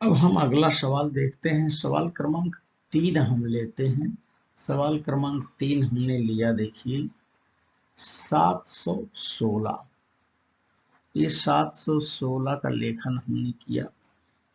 अब हम अगला सवाल देखते हैं। सवाल क्रमांक 3 हम लेते हैं। सवाल क्रमांक 3 हमने लिया, देखिए 716। ये 716 का लेखन हमने किया।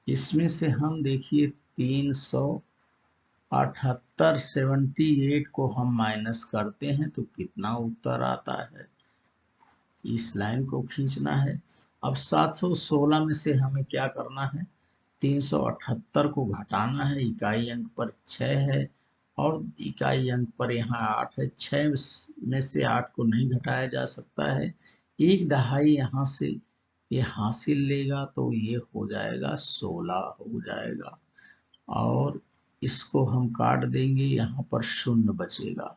इसमें से हम देखिए 378 78 को हम माइनस करते हैं तो कितना उत्तर आता है, इस लाइन को खींचना है। अब 716 में से हमें क्या करना है, 378 को घटाना है। इकाई अंक पर 6 है और इकाई अंक पर यहाँ 8 है। 6 में से 8 को नहीं घटाया जा सकता है। एक दहाई यहाँ से ये हासिल लेगा तो ये हो जाएगा 16 हो जाएगा, और इसको हम काट देंगे, यहाँ पर शून्य बचेगा।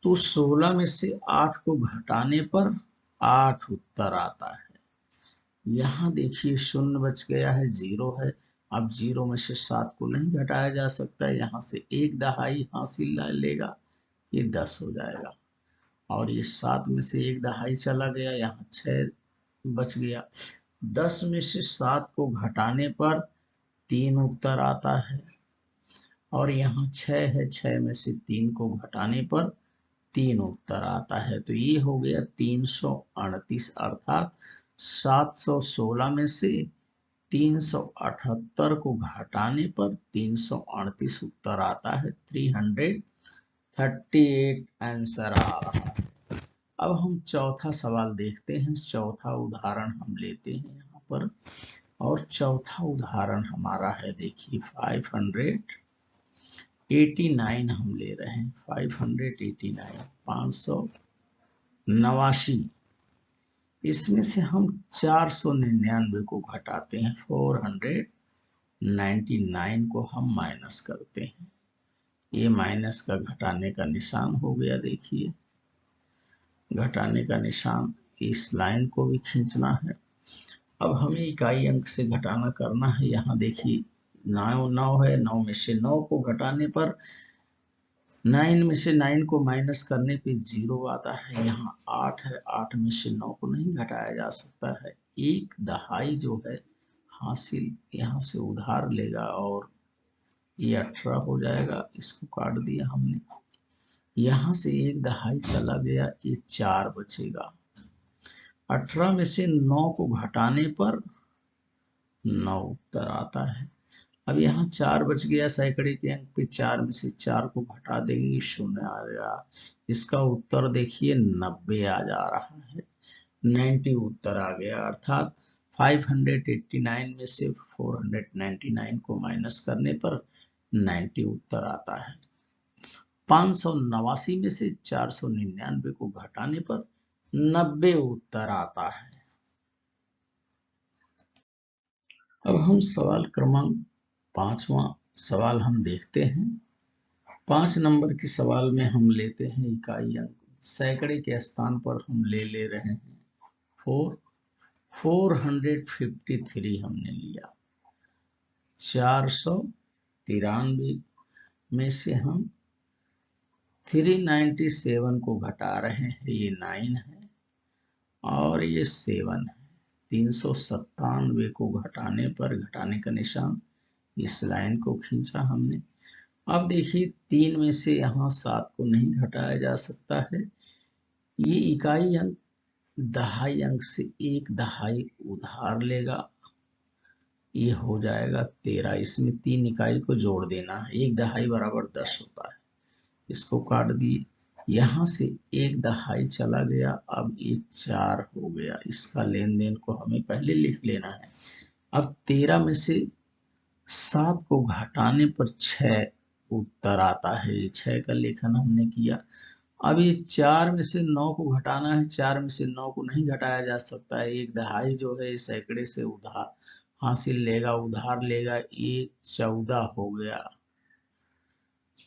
तो 16 में से 8 को घटाने पर 8 उत्तर आता है। यहाँ देखिए शून्य बच गया है, 0 है। अब 0 में से 7 को नहीं घटाया जा सकता है, यहाँ से एक दहाई हासिल लेगा, ये 10 हो जाएगा। और ये 7 में से एक दहाई चला गया, यहाँ 6 बच गया। 10 में से 7 को घटाने पर 3 उत्तर आता है, और यहाँ 6 है, 6 में से 3 को घटाने पर 3 उत्तर आता है। तो ये हो गया 338, अर्थात 716 में से 378 को घटाने पर 338 उत्तर आता है। 338 आंसर आ रहा है। अब हम चौथा सवाल देखते हैं। चौथा उदाहरण हम लेते हैं यहाँ पर, और चौथा उदाहरण हमारा है, देखिए 589 हम ले रहे हैं। 589 589, इसमें से हम 499 को घटाते हैं, 499 को हम माइनस करते हैं। ये माइनस का घटाने का निशान हो गया, देखिए घटाने का निशान, इस लाइन को भी खींचना है। अब हमें इकाई अंक से घटाना करना है। यहाँ देखिए 9 है, 9 में से 9 को घटाने पर 9 में से 9 को माइनस करने पे 0 आता है। यहाँ 8 है, 8 में से 9 को नहीं घटाया जा सकता है। एक दहाई जो है हासिल यहाँ से उधार लेगा, और ये 18 हो जाएगा। इसको काट दिया हमने, यहाँ से एक दहाई चला गया, ये 4 बचेगा। 18 में से 9 को घटाने पर 9 उत्तर आता है। अब यहाँ 4 बच गया, सैकड़े के अंक पे 4 में से 4 को घटा देंगे, 0 आ गया। इसका उत्तर देखिए 90 आ जा रहा है, 90 उत्तर आ गया। अर्थात 589 में से 499 को माइनस करने पर 90 उत्तर आता है। 589 में से 499 को घटाने पर 90 उत्तर आता है। अब हम सवाल क्रमांक 5वां सवाल हम देखते हैं। 5 नंबर के सवाल में हम लेते हैं इकाई अंक, सैकड़े के स्थान पर हम ले रहे हैं 453 हमने लिया। 493 में से हम 397 को घटा रहे हैं, ये 9 है और ये 7 है। 397 को घटाने पर, घटाने का निशान, इस लाइन को खींचा हमने। अब देखिए 3 में से यहाँ 7 को नहीं घटाया जा सकता है। ये इकाई अंक दहाई अंक से एक दहाई उधार लेगा, ये हो जाएगा 13। इसमें 3 इकाई को जोड़ देना है, एक दहाई बराबर 10 होता है। इसको काट दिए, यहाँ से एक दहाई चला गया, अब ये 4 हो गया। इसका लेन देन को हमें पहले लिख लेना है। अब 13 में से 7 को घटाने पर 6 उत्तर आता है, 6 का लेखन हमने किया। अब ये 4 में से 9 को घटाना है, 4 में से 9 को नहीं घटाया जा सकता है। एक दहाई जो है सैकड़े से उधार हासिल लेगा, उधार लेगा, ये 14 हो गया।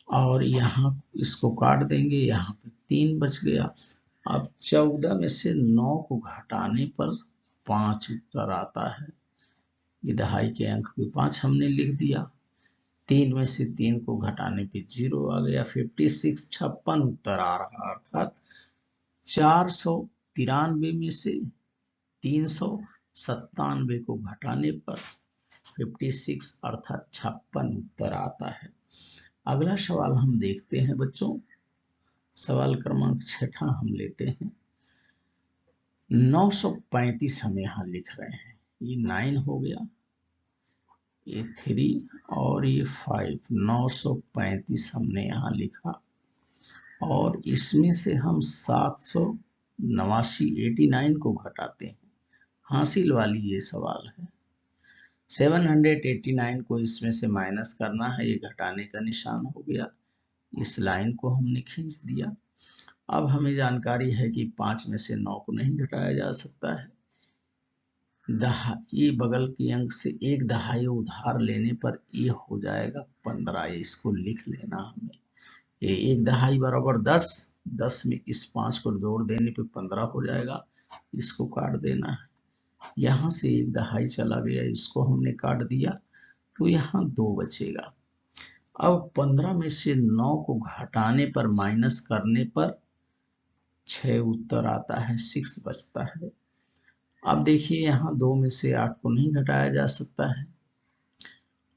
और यहाँ इसको काट देंगे, यहाँ पे 3 बच गया। अब 14 में से 9 को घटाने पर 5 उत्तर आता है। ये दहाई के अंक पे 5 हमने लिख दिया। 3 में से 3 को घटाने पे 0 आ गया। 56 56 उत्तर आ रहा, अर्थात 493 में से 397 को घटाने पर 56 अर्थात 56 उत्तर आता है। अगला सवाल हम देखते हैं बच्चों, सवाल क्रमांक 6 हम लेते हैं। 935 हम यहाँ लिख रहे हैं, ये 9 हो गया, ये 3 और ये 5, 935 हमने यहाँ लिखा और इसमें से हम 789 को घटाते हैं। हासिल वाली ये सवाल है। 789 को इसमें से माइनस करना है, ये घटाने का निशान हो गया, इस लाइन को हमने खींच दिया। अब हमें जानकारी है कि 5 में से 9 को नहीं घटाया जा सकता है। ये बगल के अंक से एक दहाई उधार लेने पर ये हो जाएगा 15, इसको लिख लेना हमें। ये एक दहाई बराबर 10, 10 में इस 5 को जोड़ देने पे 15 हो जाएगा, इसको काट देना है। यहाँ से एक दहाई चला गया, इसको हमने काट दिया तो यहाँ 2 बचेगा। अब 15 में से 9 को घटाने पर माइनस करने पर 6 उत्तर आता है, 6 बचता है। अब देखिए यहाँ 2 में से 8 को नहीं घटाया जा सकता है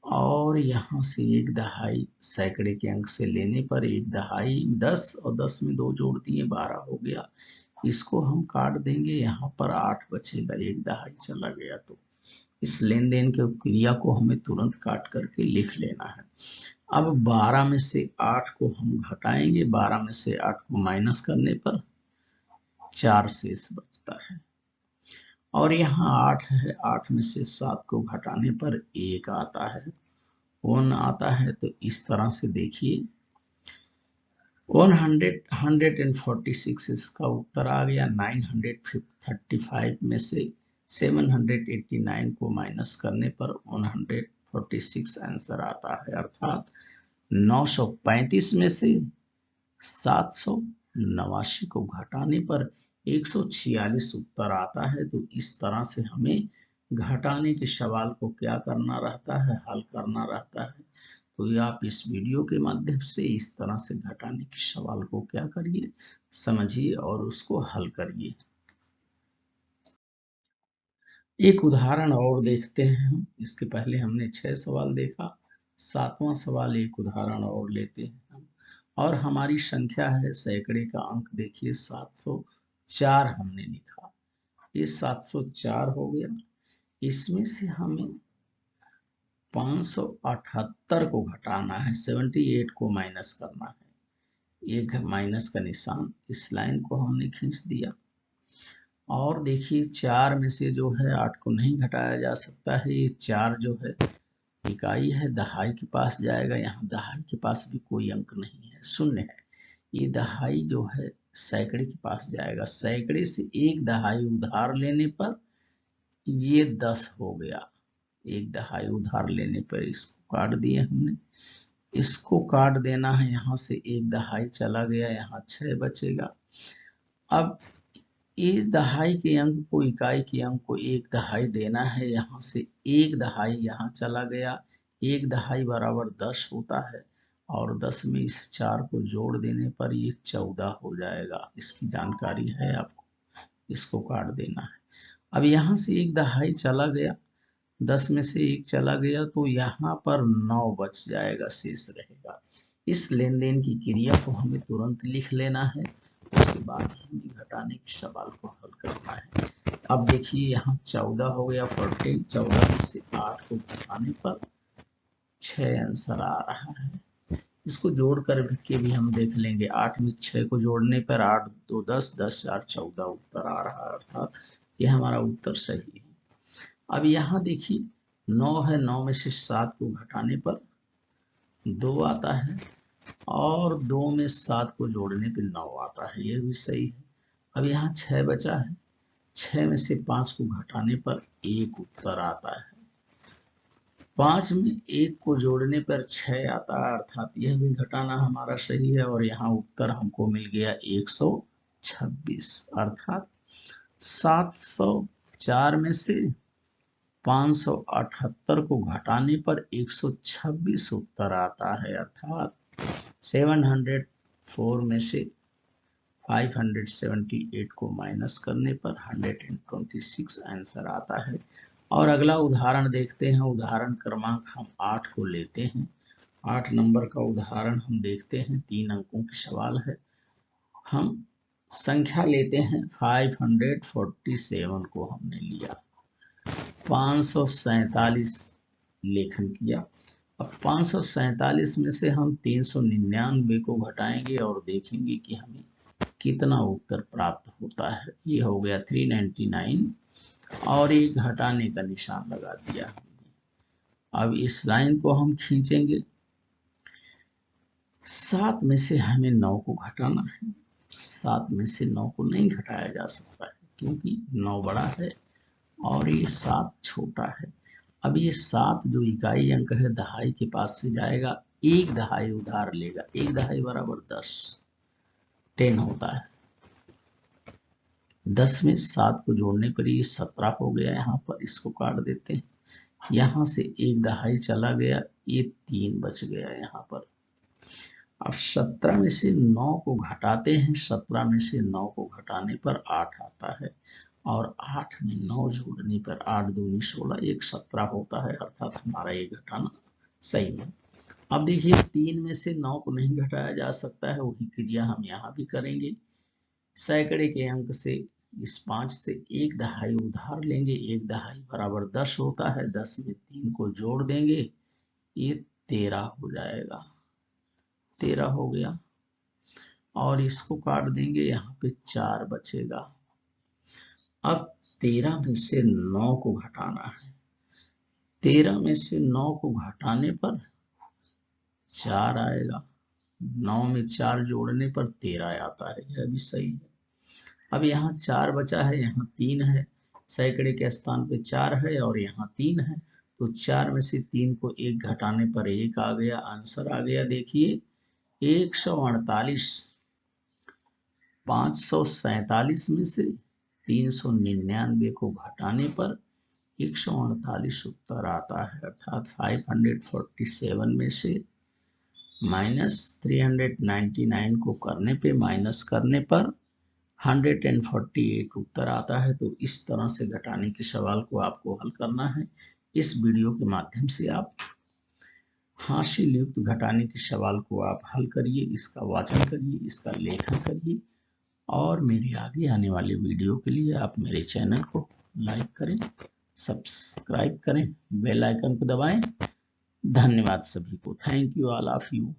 और यहाँ से एक दहाई सैकड़े के अंक से लेने पर एक दहाई 10 और 10 में 2 जोड़ दिए 12 हो गया, इसको हम काट देंगे, यहाँ पर 8 बचेगा, एक दहाई चला गया। तो इस लेन देन के क्रिया को हमें तुरंत काट करके लिख लेना है। अब 12 में से 8 को हम घटाएंगे, 12 में से 8 को माइनस करने पर 4 शेष बचता है और यहाँ 8 है, 8 में से 7 को घटाने पर 1 आता है, 1 आता है। तो इस तरह से देखिए 146 इसका उत्तर आ गया। 935 में से 789 को माइनस करने पर 146 आंसर आता है, अर्थात 935 में से 789 को घटाने पर 146 उत्तर आता है। तो इस तरह से हमें घटाने के सवाल को क्या करना रहता है, हल करना रहता है। तो ये आप इस वीडियो के माध्यम से इस तरह से घटाने के सवाल को क्या करिए, समझिए और उसको हल करिए। एक उदाहरण और देखते हैं हम, इसके पहले हमने 6 सवाल देखा, 7वां सवाल एक उदाहरण और लेते हैं हम। और हमारी संख्या है सैकड़े का अंक, देखिए 704 हमने लिखा, ये 704 हो गया। इसमें से हमें 578 को घटाना है, 78 को माइनस करना है, एक माइनस का निशान, इस लाइन को हमने खींच दिया। और देखिए 4 में से जो है 8 को नहीं घटाया जा सकता है, ये 4 जो है इकाई है, दहाई के पास जाएगा, यहाँ दहाई के पास भी कोई अंक नहीं है, शून्य है। ये दहाई जो है सैकड़े के पास जाएगा, सैकड़े से एक दहाई उधार लेने पर ये 10 हो गया, एक दहाई उधार लेने पर इसको काट दिए हमने, इसको काट देना है, यहाँ से एक दहाई चला गया, यहाँ 6 बचेगा। अब इस दहाई के अंक को, इकाई के अंक को एक दहाई देना है, यहाँ से एक दहाई यहाँ चला गया, एक दहाई बराबर 10 होता है और 10 में इस 4 को जोड़ देने पर ये 14 हो जाएगा, इसकी जानकारी है आपको, इसको काट देना है। अब यहाँ से एक दहाई चला गया, 10 में से 1 चला गया, तो यहाँ पर 9 बच जाएगा, शेष रहेगा। इस लेन देन की क्रिया को हमें तुरंत लिख लेना है, उसके बाद हमें घटाने के सवाल को हल करना है। अब देखिए यहाँ 14 हो गया, 14, 14 में से 8 को घटाने पर 6 आंसर आ रहा है। इसको जोड़ कर के भी हम देख लेंगे, 8 में 6 को जोड़ने पर 8 2 10, 10 4 14 उत्तर आ रहा है, अर्थात ये हमारा उत्तर सही है। अब यहाँ देखिए 9 है, 9 में से 7 को घटाने पर 2 आता है और 2 में 7 को जोड़ने पर 9 आता है, ये भी सही है। अब यहाँ 6 बचा है, 6 में से 5 को घटाने पर 1 उत्तर आता है, 5 में 1 को जोड़ने पर 6 आता है, अर्थात यह भी घटाना हमारा सही है और यहाँ उत्तर हमको मिल गया 126, अर्थात 704 में से 578 को घटाने पर 126 उत्तर आता है, अर्थात 704 में से 578 को माइनस करने पर 126 आंसर आता है और अगला उदाहरण देखते हैं। उदाहरण क्रमांक हम 8 को लेते हैं। 8 नंबर का उदाहरण हम देखते हैं। 3 अंकों की सवाल है। हम संख्या लेते हैं 547 को हमने लिया, 547 लेखन किया। अब 547 में से हम 399 को घटाएंगे और देखेंगे कि हमें कितना उत्तर प्राप्त होता है। ये हो गया 399 और ये घटाने का निशान लगा दिया हमने। अब इस लाइन को हम खींचेंगे। 7 में से हमें 9 को घटाना है। 7 में से 9 को नहीं घटाया जा सकता है क्योंकि 9 बड़ा है और ये 7 छोटा है। अब ये 7 जो इकाई अंक है दहाई के पास से जाएगा, 1 दहाई उधार लेगा। 1 दहाई बराबर 10, 10 होता है। 10 में 7 को जोड़ने पर ये 17 हो गया। यहाँ पर इसको काट देते हैं। यहाँ से 1 दहाई चला गया, ये 3 बच गया यहाँ पर। अब 17 में से 9 को घटाते हैं। 17 में से 9 को घटाने पर 8 आता है और 8 में 9 जोड़ने पर 8 दूनी 16, 1 17 होता है, अर्थात हमारा ये घटाना सही है। अब देखिए 3 में से 9 को नहीं घटाया जा सकता है, वही क्रिया हम यहाँ भी करेंगे। सैकड़े के अंक से इस 5 से 1 दहाई उधार लेंगे। 1 दहाई बराबर 10 होता है। 10 में 3 को जोड़ देंगे, ये 13 हो जाएगा। 13 हो गया और इसको काट देंगे, यहाँ पे 4 बचेगा। अब 13 में से 9 को घटाना है। 13 में से 9 को घटाने पर 4 आएगा। 9 में 4 जोड़ने पर 13 आता है, यह भी सही है। अब यहाँ 4 बचा है, यहाँ 3 है। सैकड़े के स्थान पे 4 है और यहाँ 3 है, तो 4 में से 3 को 1 घटाने पर 1 आ गया। आंसर आ गया देखिए 148। 547 में से 399 को घटाने पर 148 उत्तर आता है, अर्थात 547 में से -399 को करने पे माइनस करने पर 148 उत्तर आता है। तो इस तरह से घटाने के सवाल को आपको हल करना है। इस वीडियो के माध्यम से आप हाशिल युक्त घटाने के सवाल को आप हल करिए, इसका वाचन करिए, इसका लेखन करिए और मेरे आगे आने वाले वीडियो के लिए आप मेरे चैनल को लाइक करें, सब्सक्राइब करें, बेल आइकन को दबाएं। धन्यवाद सभी को। Thank you all of you.